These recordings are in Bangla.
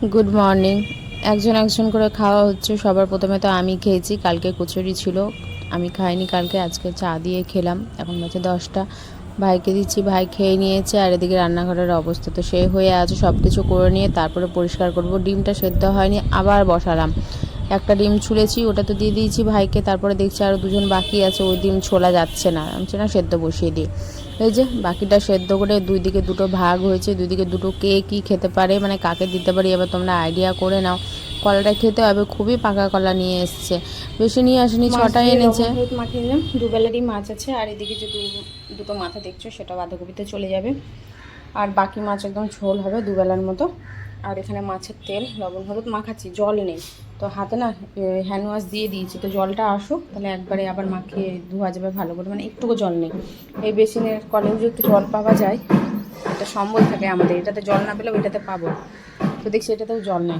Good morning. একজন করে খাওয়া হচ্ছে। সবার প্রথমে তো আমি খেয়েছি, কালকে কচুরি ছিল, আমি খাইনি কালকে, আজকে চা দিয়ে খেলাম। এখন বাজে 10টা, ভাইকে দিচ্ছি, ভাই খেয়ে নিয়েছে। আর এদিকে রান্নাঘরের অবস্থা তো সে হয়ে আছে, সব কিছু করে নিয়ে তারপরে পরিষ্কার করব। ডিমটা সেদ্ধ হয়নি, আবার বসালাম। একটা ডিম ছুলেছি, ওটা তো দিয়ে দিয়েছি ভাইকে। তারপরে দেখছি আরও দুজন বাকি আছে, ওই ডিম ছোলা যাচ্ছে না, আমি না সেদ্ধ বসিয়ে দিই। এই যে বাকিটা সেদ্ধ করে দুই দিকে দুটো ভাগ হয়েছে, দুই দিকে দুটো কে কী খেতে পারে, মানে কাকে দিতে পারি, এবার তোমরা আইডিয়া করে নাও। কলাটা খেতে হবে, খুবই পাকা কলা নিয়ে এসছে, বেশি নিয়ে আসেনি, 6টা এনেছে। মাখিয়ে নিলাম, দুবেলারই মাছ আছে। আর এদিকে যে দুটো মাথা দেখছো সেটা বাঁধাকপিতে চলে যাবে, আর বাকি মাছ একদম ঝোল হবে দুবেলার মতো। আর এখানে মাছের তেল লবণ হলুদ মাখাচ্ছি, জল নেই তো হাতে না হ্যান্ড ওয়াশ দিয়ে দিয়েছি, তো জলটা আসুক তাহলে একবারে আবার মাখিয়ে ধোয়া যাবে ভালো করে, মানে একটুকু জল নেই। এই বেসিনের কলেও যে একটু জল পাওয়া যায়, এটা সম্বল থাকে আমাদের, এটাতে জল না পেলেও এটাতে পাবো, তো দেখছি এটাতেও জল নেই।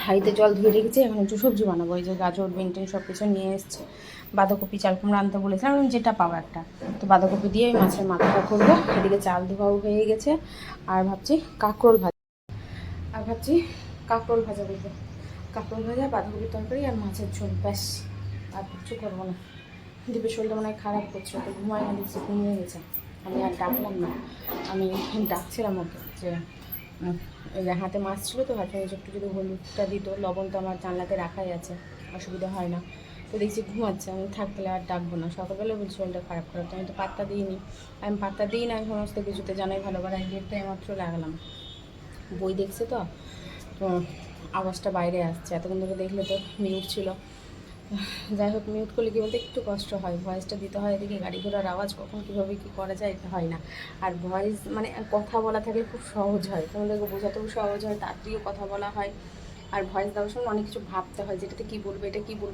হাঁড়িতে জল ধুয়ে রেখেছি, এখন একটু সবজি বানাবো। এই যে গাজর বিনটিন সব কিছু নিয়ে এসছে, বাঁধাকপি চাল কুমড়া আনতে বলেছিলাম, যেটা পাবো একটা, তো বাঁধাকপি দিয়ে মাছের মাথাটা করবো। এদিকে চাল ধোয়াও হয়ে গেছে, আর ভাবছি কাঁকরোল ভাজা করবো। কাঁকরোল ভাজা, বাঁধাকপির তরকারি আর মাছের ঝোল, ব্যাস, আর কিচ্ছু করবো না। দীপের শরীরটা মনে হয় খারাপ করছে, তো ঘুমায় না, দেখছি ঘুমিয়ে গেছে। আমি আর ডাকলাম না, আমি ডাকছিলাম ওকে যে ওই হাতে মাছ ছিল, তো হাতে একটু যদি হলুদটা দিত, লবণ তো আমার জানলাতে রাখাই আছে, অসুবিধা হয় না। তো দেখছি ঘুমাচ্ছে, আমি থাকলে আর ডাকবো না। সকালবেলা বলছি শরীরটা খারাপ, তো আমি তো পাত্তা দিইনি, আমি পাত্তা দিই না সমস্ত কিছুতে, জানাই ভালো করে। গেটটা মাত্র লাগালাম, বই দেখছে তো আওয়াজটা বাইরে আসছে, এতক্ষণ ধরে দেখলে তো মিউট ছিল। যাই হোক, মিউট করলে কী বলতে একটু কষ্ট হয়, ভয়েসটা দিতে হয়, এদিকে গাড়ি ঘোড়ার আওয়াজ কখন কীভাবে কী করা যায় এটা হয় না। আর ভয়েস মানে কথা বলা থাকলে খুব সহজ হয়, তোমাদেরকে বোঝাতেও সহজ হয়, তাড়াতাড়িও কথা বলা হয়। আর ভয়েস দেওয়ার সময় অনেক কিছু ভাবতে হয়, যেটাতে কী বলবে,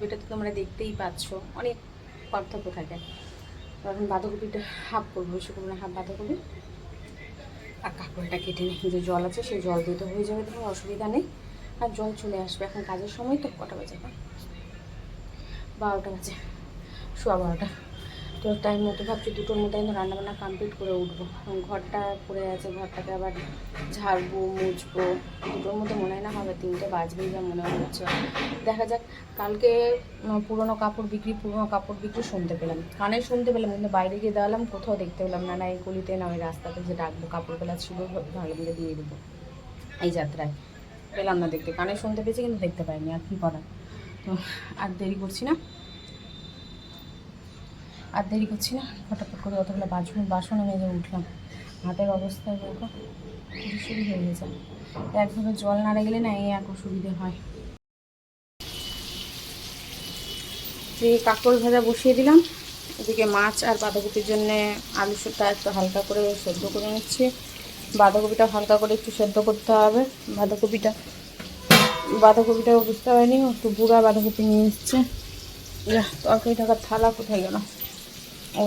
এটা তো তোমরা দেখতেই পাচ্ছ, অনেক পার্থক্য থাকে। এখন বাঁধাকপিটা হাফ করবো, বেশি করবো না, হাফ বাঁধাকপি। আর কাঁকরোলটা কেটে নিই, যে জল আছে সেই জল দিতে হয়ে যাবে, তোমার অসুবিধা নেই। আর জল চলে আসবে, এখন কাজের সময় তো। কটা বাজে এখন? 12টা বাজে, সোয়া 12টা। তো টাইম মতো ভাবছি 2টোর মধ্যে কিন্তু রান্নাবান্না কমপ্লিট করে উঠবো। ঘরটা পড়ে আছে, ঘরটাকে আবার ঝাড়বো মুছবো, 2টোর মধ্যে মনে হয় না হবে, 3টে বাজবেই যা মনে হচ্ছে। দেখা যাক। কালকে পুরনো কাপড় বিক্রি শুনতে পেলাম, কানে শুনতে পেলাম, কিন্তু বাইরে গিয়ে দাঁড়ালাম, কোথাও দেখতে পেলাম না, না এই গলিতে না ওই রাস্তাতে যে ডাকবো কাপড়গুলা ছিল, ভালো মিলে দিয়ে দেবো এই যাত্রায়, পেলাম না দেখতে। কানে শুনতে পেয়েছি কিন্তু দেখতে পাইনি, আর কী করার। তো আর দেরি করছি না, ফটাফট করে অতগুলো বাসন মেজে উঠলাম। হাতের অবস্থা দেখো শুরু হয়ে গেছে, একভাবে জল নাড়া গেলে না এই এক অসুবিধে হয়। এই কাঁকরোল ভাজা বসিয়ে দিলাম, এদিকে মাছ আর বাঁধাকপির জন্যে আলুটা একটু হালকা করে সেদ্ধ করে নিচ্ছি। বাঁধাকপিটা হালকা করে একটু সেদ্ধ করতে হবে। বাঁধাকপিটাও বুঝতে পারিনি, একটু বুড়া বাঁধাকপি নিয়ে এসছে। তরকারি থাকার থালা কোথায় গেল? ও,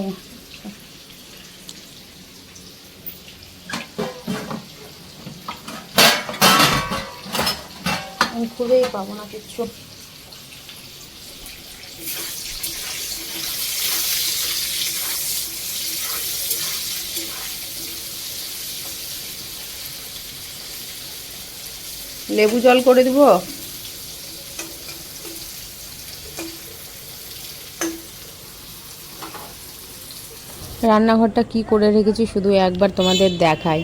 আমি খুঁজেই পাবো না কিচ্ছু। লেবু জল করে দিব। রান্নাঘরটা কি করে রেখেছি শুধু একবার তোমাদের দেখাই।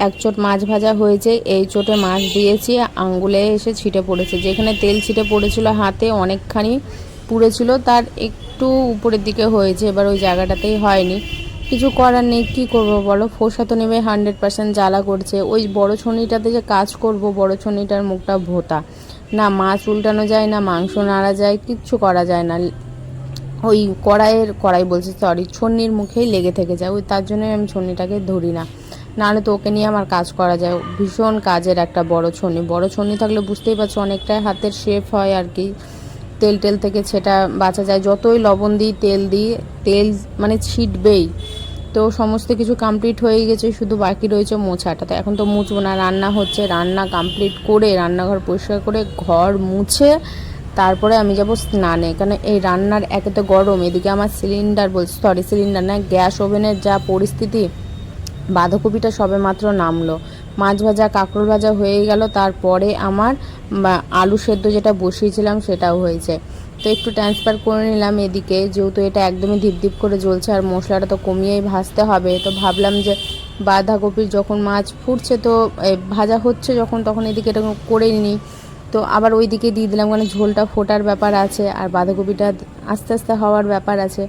এক চোট মাছ ভাজা হয়েছে, এই চোটে মাছ দিয়েছি, আঙ্গুলে এসে ছিটে পড়েছে, যেখানে তেল ছিটে পড়েছিল হাতে অনেকখানি পুড়েছিল, তার একটু উপরের দিকে হয়েছে, এবার ওই জায়গাটাতেই হয়নি, কিছু করার নেই। কী করবো বলো, ফোসা তো নেবে, 100% জ্বালা করছে। ওই বড়ো ছনিটাতে যে কাজ করব, বড়ো ছনিটার মুখটা ভোঁতা, না মাছ উল্টানো যায়, না মাংস নাড়া যায়, কিচ্ছু করা যায় না। ওই কড়াই বলছি, সরি, ছন্নির মুখেই লেগে থেকে যায়, ওই তার জন্যই আমি ছন্নিটাকে ধরি না, নাহলে তো ওকে নিয়ে আমার কাজ করা যায়। ভীষণ কাজের একটা বড় ছন্নি থাকলে বুঝতেই পারছো অনেকটাই হাতের শেফ হয় আর কি, তেল থেকে সেটা বাঁচা যায়। যতই লবণ দিই তেল মানে ছিটবেই। তো সমস্ত কিছু কমপ্লিট হয়ে গেছে, শুধু বাকি রয়েছে মোছাটা, তো এখন তো মুছবো না, রান্না হচ্ছে, রান্না কমপ্লিট করে রান্নাঘর পরিষ্কার করে ঘর মুছে তারপরে আমি যাব স্নানে। কারণ এই রান্নার একে তো গরম, এদিকে আমার সিলিন্ডার না, গ্যাস ওভেনের যা পরিস্থিতি। বাঁধাকপিটা সবে মাত্র নামলো, মাছ ভাজা কাঁকরোল ভাজা হয়ে গেল, তারপরে আমার আলু সেদ্ধ যেটা বসিয়েছিলাম সেটাও হয়েছে। তো একটু ট্রান্সফার করে নিলাম এদিকে, যেহেতু এটা একদমই ধিপ ধিপ করে জ্বলছে আর মশলাটা তো কমিয়েই ভাজতে হবে। তো ভাবলাম যে বাঁধাকপির যখন মাছ ফুটছে তো ভাজা হচ্ছে যখন, তখন এদিকে এটা করেই নিই। তো আবার ওই দিকে দিয়ে দিলাম, মানে ঝোলটা ফোটার ব্যাপার আছে আর বাঁধাকপিটা আস্তে আস্তে হওয়ার ব্যাপার আছে।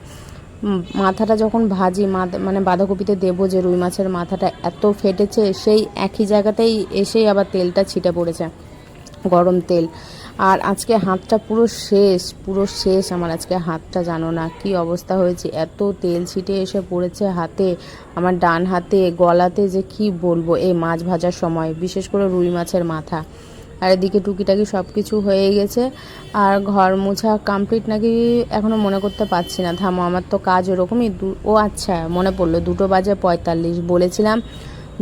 মাথাটা যখন ভাজি মানে বাঁধাকপিতে দেবো, যে রুই মাছের মাথাটা এত ফেটেছে, সেই একই জায়গাতেই এসেই আবার তেলটা ছিটে পড়েছে, গরম তেল। আর আজকে হাতটা পুরো শেষ আমার আজকে হাতটা, জানো না কি অবস্থা হয়েছে, এত তেল ছিটে এসে পড়েছে হাতে, আমার ডান হাতে, গলাতে, যে কি বলবো এই মাছ ভাজার সময়, বিশেষ করে রুই মাছের মাথা। আর এদিকে টুকিটাকি সব কিছু হয়ে গেছে। আর ঘর মোছা কমপ্লিট নাকি এখনও মনে করতে পারছি না, থামো আমার তো কাজ ওরকমই। ও আচ্ছা মনে পড়লো, 2:45 বলেছিলাম,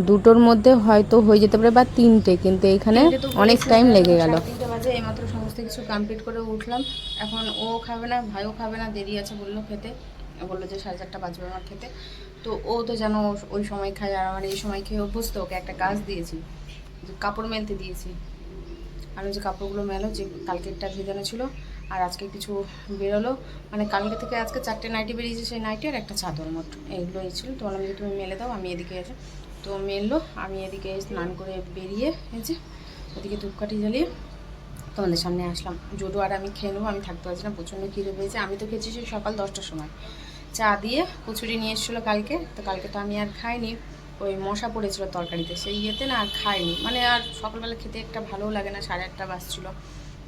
2টোর মধ্যে হয়তো হয়ে যেতে পারে বা 3টে, কিন্তু এখানে অনেক টাইম লেগে গেল। 3টে বাজে, এইমাত্র সমস্ত কিছু কমপ্লিট করে উঠলাম। এখন ও খাবে না, ভাইও খাবে না, দেরি আছে বললো খেতে, বললো যে 4:30 বাজবে আমার খেতে। তো ও তো যেন ওই সময় খায়, আর আমার এই সময় খেয়ে অভ্যস্ত। ওকে একটা কাজ দিয়েছি, যে কাপড় মেলতে দিয়েছি। আমি যে কাপড়গুলো মেলো, যে কালকেরটা ভেজানো ছিল আর আজকে কিছু বেরোলো, মানে কালকে থেকে আজকে 4টে নাইটি বেরিয়েছে, সেই নাইটি আর একটা চাদর, মোট এইগুলোই ছিল। তো বললাম যে তুমি মেলে দাও, আমি এদিকে এসে তো মেললো। আমি এদিকে স্নান করে বেরিয়ে এসে ওদিকে ধূপকাঠি জ্বালিয়ে তোমাদের সামনে আসলাম। জোডো আর আমি খেয়ে নেবো, আমি থাকতে পারছি না, প্রচণ্ড খিদে পেয়েছে। আমি তো খেয়েছি সেই সকাল 10টার সময়, চা দিয়ে। কচুরি নিয়ে এসেছিলো কালকে, তো কালকে তো আমি আর খাইনি, ওই মশা পড়েছিল তরকারিতে, সেই ইয়েতে না আর খাইনি, মানে আর সকালবেলা খেতে একটা ভালোও লাগে না, 8:30 বাজছিলো।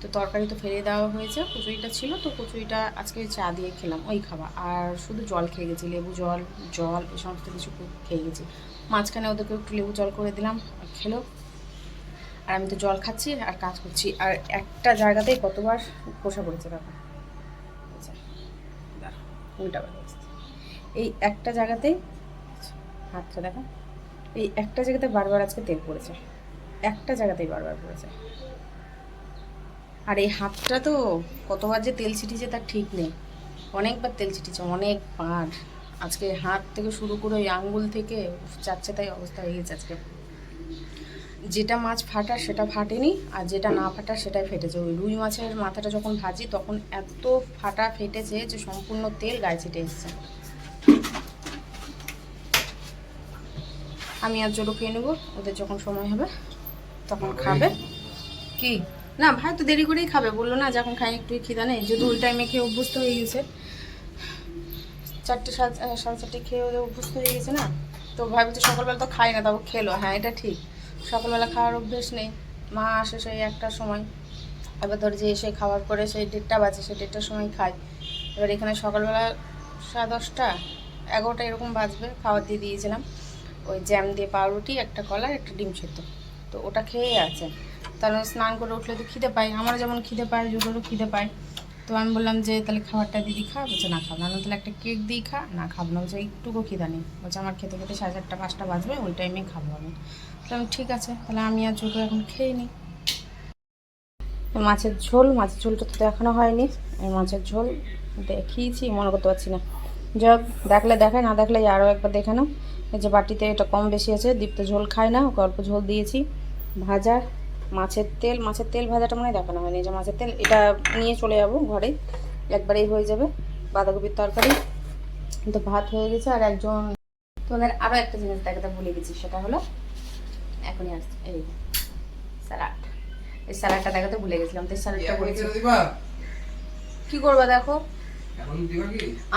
তো তরকারি তো ফেলে দেওয়া হয়েছে, কচুরিটা ছিল, তো কচুরিটা আজকে চা দিয়ে খেলাম, ওই খাওয়া। আর শুধু জল খেয়ে গেছি, লেবু জল এই সমস্ত কিছু খেয়ে গেছি। মাঝখানে ওদেরকে একটু লেবু জল করে দিলাম, খেলো। আর আমি তো জল খাচ্ছি আর কাজ করছি, আর একটা জায়গাতেই কতবার বসা পড়েছে ব্যাপার। উল্টা এই একটা জায়গাতেই, হাতটা দেখা, এই একটা জায়গাতে বারবার আজকে তেল পড়েছে, একটা জায়গাতেই বারবার পড়েছে। আর এই হাতটা তো কতবার যে তেল ছিটিয়েছে তার ঠিক নেই, অনেকবার তেল ছিটিয়েছে, অনেকবার। আজকে হাত থেকে শুরু করে ওই আঙ্গুল থেকে যাচ্ছে তাই অবস্থা হয়ে গেছে আজকে। যেটা মাছ ফাটা সেটা ফাটেনি, আর যেটা না ফাটা সেটাই ফেটেছে। ওই রুই মাছের মাথাটা যখন ভাজি তখন এত ফাটা ফেটেছে যে সম্পূর্ণ তেল গায়ে ছিটে এসছে। আমি আর জোড়ো খেয়ে নেবো, ওদের যখন সময় হবে তখন খাবে। কি না ভাই তো দেরি করেই খাবে, বললো না যখন খাই একটু খিদা নেই, যদি ওই টাইমে খেয়ে অভ্যস্ত হয়ে গেছে, 4টে 4:30 খেয়ে ওদের অভ্যস্ত হয়ে গেছে না। তো ভাই বলছে সকালবেলা তো খাই না, তাও খেলো। হ্যাঁ এটা ঠিক, সকালবেলা খাওয়ার অভ্যেস নেই। মা আসে সেই 1টার সময়, এবার ধর যে এসে খাওয়ার পরে সেই 1:30 বাজে, সেই 1:30টার সময় খাই। এবার এখানে সকালবেলা 10:30 11টা এরকম বাজবে, খাবার দিয়ে দিয়েছিলাম, ওই জ্যাম দিয়ে পাউরুটি, একটা কলা, একটা ডিম সেদ্ধ, তো ওটা খেয়ে আছে। তাহলে স্নান করে উঠলে তো খিদে পায়, আমার যেমন খিদে পায়, জোরেরও খিদে পায়। তো আমি বললাম যে তাহলে খাবারটা দিদি খা, বলছে না খাবো না, তাহলে একটা কেক দিই খা, না খাবো না, বলছে একটুকু খিদা নেই, বলছে আমার খেতে খেতে 4:30 5টা বাজবে, ওই টাইমে খাবো আমি। তাহলে ঠিক আছে, তাহলে আমি আর ছোটো এখন খেয়ে নিই। মাছের ঝোলটা তো দেখানো হয়নি, এই মাছের ঝোল দেখিয়েছি মনে করতে পারছি না, যাক দেখলে দেখায়, না দেখলে আরও একবার দেখে নাও। এই যে বাটিতে এটা কম বেশি আছে, দীপ্ত ঝোল খায় না, ওকে অল্প ঝোল দিয়েছি। ভাজা মাছের তেল ভাজাটা মনে হয় দেখানো হয়নি, যে মাছের তেল এটা নিয়ে চলে যাবো ঘরে, একবারেই হয়ে যাবে। বাঁধাকপির তরকারি তো ভাত হয়ে গেছে। আর একজন তোমাদের আরও একটা জিনিস দেখাতে ভুলে গেছি, সেটা হলো এখনই আসছে এই স্যালাড, এই স্যালাডটা দেখাতে ভুলে গেছিলাম, তো স্যালাডটা করেছি। কি করবা দেখো,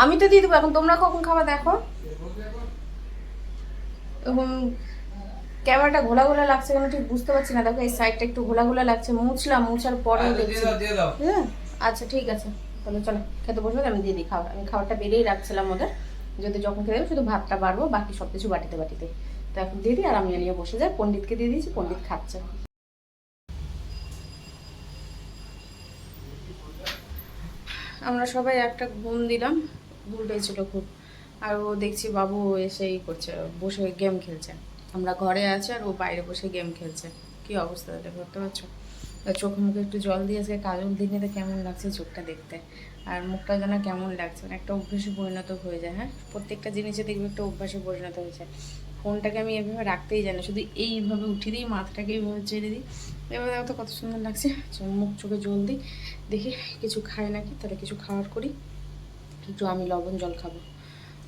আমি তো দিয়ে দেবো, এখন তোমরা কখন খাবা দেখো। এখন ক্যামেরাটা ঘোলা ঘোলা লাগছে কেন ঠিক বুঝতে পারছি না, দেখো এই সাইডটা একটু ঘোলা ঘোলা লাগছে, মুছার পরেও দেখছি। হ্যাঁ আচ্ছা ঠিক আছে, তাহলে চলো খেতে বসবে, আমি দিয়ে দিই খাবার। আমি খাবারটা বেরিয়েই রাখছিলাম ওদের, যদি যখন খেতে দেবে শুধু ভাতটা বাড়বো, বাকি সব কিছু বাটিতে তো এখন দিয়ে দিই। আর আমি নিয়ে বসে যাই, পণ্ডিতকে দিয়ে দিয়েছি, পণ্ডিত খাচ্ছে। আমরা সবাই একটা ঘুম দিলাম, ঘুম পেয়েছিল খুব। আর ও দেখছি বাবু এসেই করছে, বসে গেম খেলছে, আমরা ঘরে আছি আর ও বাইরে বসে গেম খেলছে। কি অবস্থা এটা করতে পারছো। চোখে মুখে একটু জল দিয়ে আজকে কাজল দিনে তো কেমন লাগছে চোখটা দেখতে, আর মুখটা যেন কেমন লাগছে, মানে একটা অভ্যাসে পরিণত হয়ে যায়। হ্যাঁ প্রত্যেকটা জিনিসে দেখবে একটা অভ্যাসে পরিণত হয়েছে। ফোনটাকে আমি এভাবে রাখতেই জানি, শুধু এইভাবে উঠিয়ে দিই, মাথাটাকে এইভাবে ছেড়ে দিই। এবার দেখো তো কত সুন্দর লাগছে। মুখ চোখে জল দিই, দেখি কিছু খাই নাকি, তাহলে কিছু খাওয়ার করি। একটু আমি লবণ জল খাবো,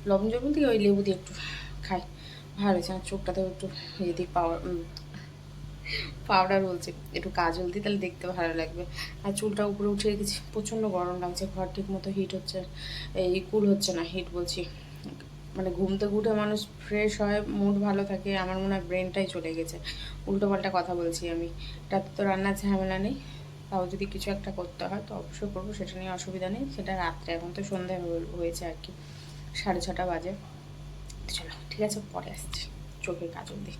লবণ জল বলতে ওই লেবু দিয়ে একটু খাই, ভালো হয়েছে। আমার চোখটাতেও একটু ইয়ে দিই, পাউডার বলছে, একটু কাজল দিই, তাহলে দেখতে ভালো লাগবে। আর চুলটা উপরে উঠে রেখেছি, প্রচণ্ড গরম লাগছে, ঘর ঠিক মতো হিট হচ্ছে, এই কুল হচ্ছে না, হিট বলছি, মানে ঘুম থেকে উঠে মানুষ ফ্রেশ হয়, মুড ভালো থাকে, আমার মনে হয় ব্রেনটাই চলে গেছে, উল্টো পাল্টা কথা বলছি আমি। রাতে তো রান্নার ঝামেলা নেই, তাও যদি কিছু একটা করতে হয় তো অবশ্যই করবো, সেটা নিয়ে অসুবিধা নেই, সেটা রাত্রে, এখন তো সন্ধ্যা হয়েছে আর কি, 6:30 বাজে। চলো ঠিক আছে, পরে আসছি, চোখে কাজল দিই।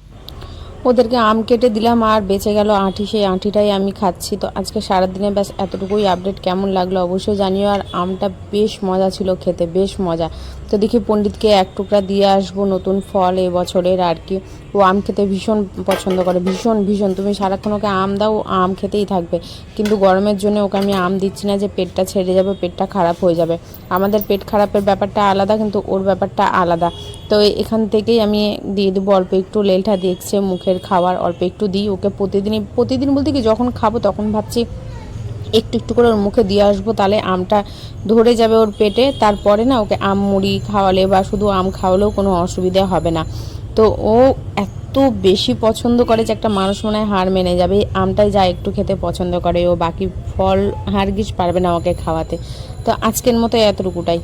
ওদেরকে আম কেটে দিলাম আর বেঁচে গেল আঁটি, সেই আঁটিটাই আমি খাচ্ছি। তো আজকে সারাদিনে ব্যাস এতটুকুই আপডেট, কেমন লাগলো অবশ্যই জানিও। আর আমটা বেশ মজা ছিল খেতে, বেশ মজা। তো দেখি পণ্ডিতকে এক টুকরা দিয়ে আসবো, নতুন ফল এবছরের আর কি। ও আম খেতে ভীষণ পছন্দ করে, ভীষণ ভীষণ। তুমি সারাক্ষণ ওকে আম দাও, আম খেতেই থাকবে। কিন্তু গরমের জন্য ওকে আমি আম দিচ্ছি না, যে পেটটা ছেড়ে যাবে, পেটটা খারাপ হয়ে যাবে। আমাদের পেট খারাপের ব্যাপারটা আলাদা, কিন্তু ওর ব্যাপারটা আলাদা। তো এখান থেকেই আমি দিয়ে দেবো অল্প একটু, লেলটা দেখছে মুখের খাবার, অল্প একটু দিই ওকে প্রতিদিন বলতে কি, যখন খাবো তখন ভাবছি একটু একটু করে ওর মুখে দিয়ে আসবো, তাহলে আমটা ধরে যাবে ওর পেটে। তারপরে না ওকে আম মুড়ি খাওয়ালে বা শুধু আম খাওয়ালেও কোনো অসুবিধা হবে না। তো ও এত বেশি পছন্দ করে যে একটা মানুষ মনে হয় হার মেনে যাবে, আমটাই যা একটু খেতে পছন্দ করে, ও বাকি ফল হারগিজ পারবে না ওকে খাওয়াতে। তো আজকের মতো এতটুকুটাই।